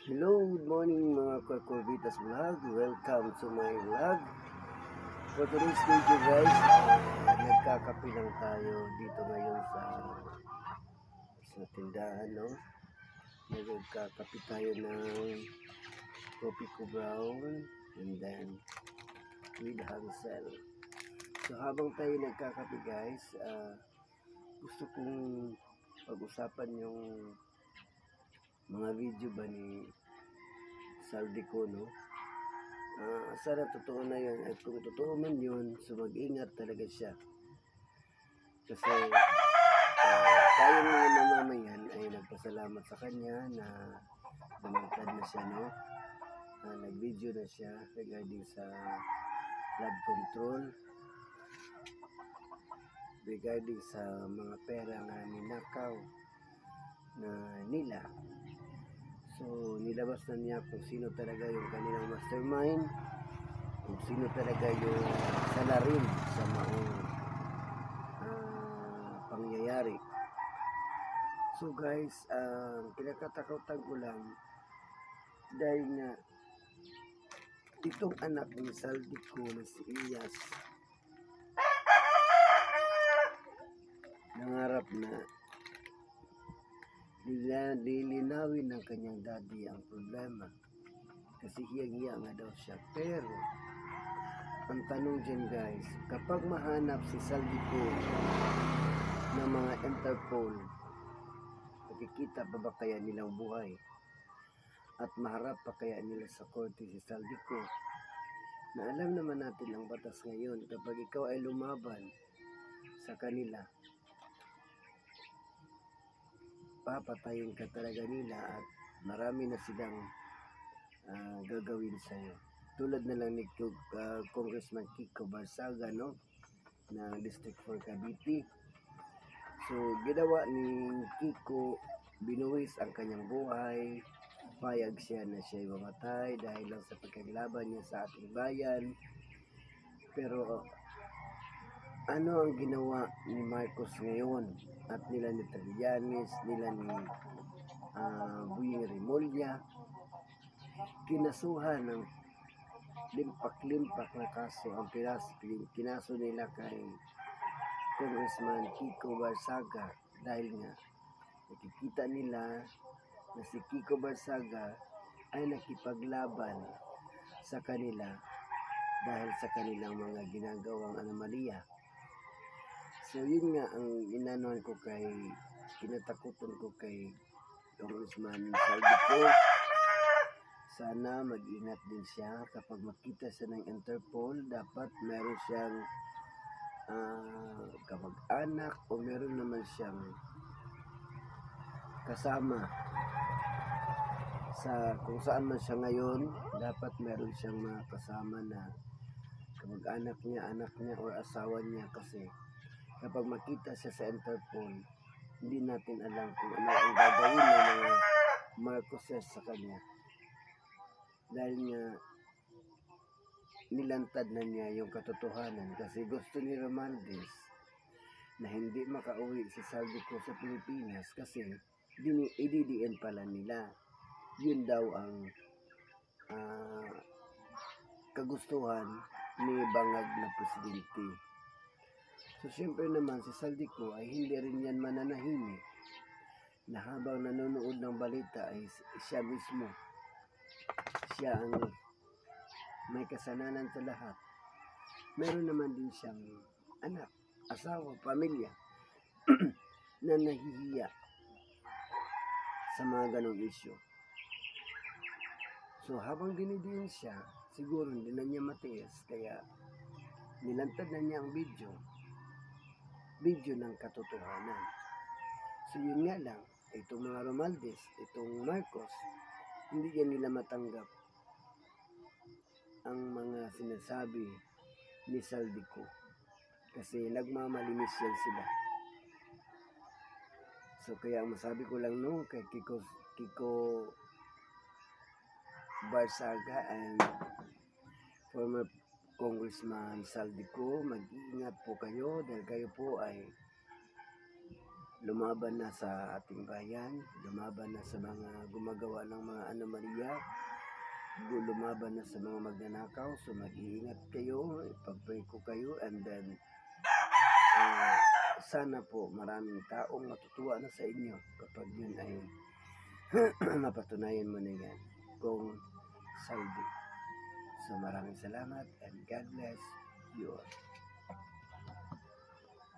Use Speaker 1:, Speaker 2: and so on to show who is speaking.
Speaker 1: Hello, good morning mga Corvitas Vlog. Welcome to my vlog. For today's video guys, nagkakape lang tayo dito ngayon sa tindahan, no? Nagkakape tayo ng coffee ko brown and then with Hansel. So habang tayo nagkakape guys, gusto kong pag-usapan yung mga video ba ni Saldico, no? Sana totoo na yun. At kung totoo man yun, so mag-ingat talaga siya. Kasi tayo mga mamamayan ay nagpasalamat sa kanya na bumantad na siya, no? Nag-video na siya regarding sa flood control, regarding sa mga pera na ninakaw na nila. So, nilabas na niya kung sino talaga yung kanilang mastermind, kung sino talaga yung salarin sa maong pangyayari. So guys, kinakatakutan ko lang dahil nga itong anak ni Saldico na si Iyas nangarap na lilinawin ng kanyang daddy ang problema kasi hiyang-hiya nga daw siya. Pero ang tanong dyan guys, kapag mahanap si Saldico ng mga Interpol, nakikita pa ba kaya nilang buhay at maharap pa kaya nila sa korte si Saldico, na alam naman natin ang batas ngayon, kapag ikaw ay lumaban sa kanila, papatayin ka talaga nila at marami na silang gagawin sa'yo. Tulad na lang ni Congressman Kiko Barsaga, no? Na District 4 Cavite. So, ginawa ni Kiko, binuwis ang kanyang buhay, payag siya na siya mamatay dahil lang sa pagkaglaban niya sa ating bayan. Pero ano ang ginawa ni Marcos ngayon at nila ni Trillanes, nila ni Buying Rimulya? Kinasuhan ng limpak-limpak na kaso ang kinaso nila kay Congressman Kiko Barsaga dahil nga nakikita nila na si Kiko Barsaga ay nakipaglaban sa kanila dahil sa kanilang mga ginagawang anomalya. So yun nga ang inanuhan ko kinatakutan ko kay Congressman Saldico. Sana mag-ingat din siya kapag makita siya ng Interpol. Dapat meron siyang kamag-anak o meron naman siyang kasama sa kung saan man siya ngayon. Dapat meron siyang mga kasama na kamag-anak niya, anak niya o asawa niya, kasi kapag makita siya sa Interpol, hindi natin alam kung ano ang gagawin ng mga Marcoses sa kanya. Dahil nga nilantad na niya yung katotohanan, kasi gusto ni Romualdez na hindi makauwi si Saldico sa Pilipinas kasi ididiin pala nila. Yun daw ang kagustuhan ni bangag na presidente. So siyempre naman si Saldico ay hindi rin yan mananahimik na habang nanonood ng balita ay siya mismo, siya ang may kasalanan sa lahat. Meron naman din siyang anak, asawa, pamilya na nahihiya sa mga ganong isyo. So habang dinidiin siya, siguro hindi na niya matiis, kaya nilantad na niya ang video ng katotohanan. So yun nga lang, itong mga Romualdez, itong Marcos, hindi yan nila matanggap ang mga sinasabi ni Saldico kasi nagmamalinis yan sila. So kaya masabi ko lang no, kay Kiko Barsaga and former Congressman Saldico, mag-iingat po kayo dahil kayo po ay lumaban na sa ating bayan, lumaban na sa mga gumagawa ng mga anomalya, lumaban na sa mga magnanakaw. So mag-iingat kayo, ipag-pray ko kayo, and then sana po maraming taong matutuwa na sa inyo kapag yun ay mapatunayan mo na yan kung saldi. So maraming salamat and God bless you all.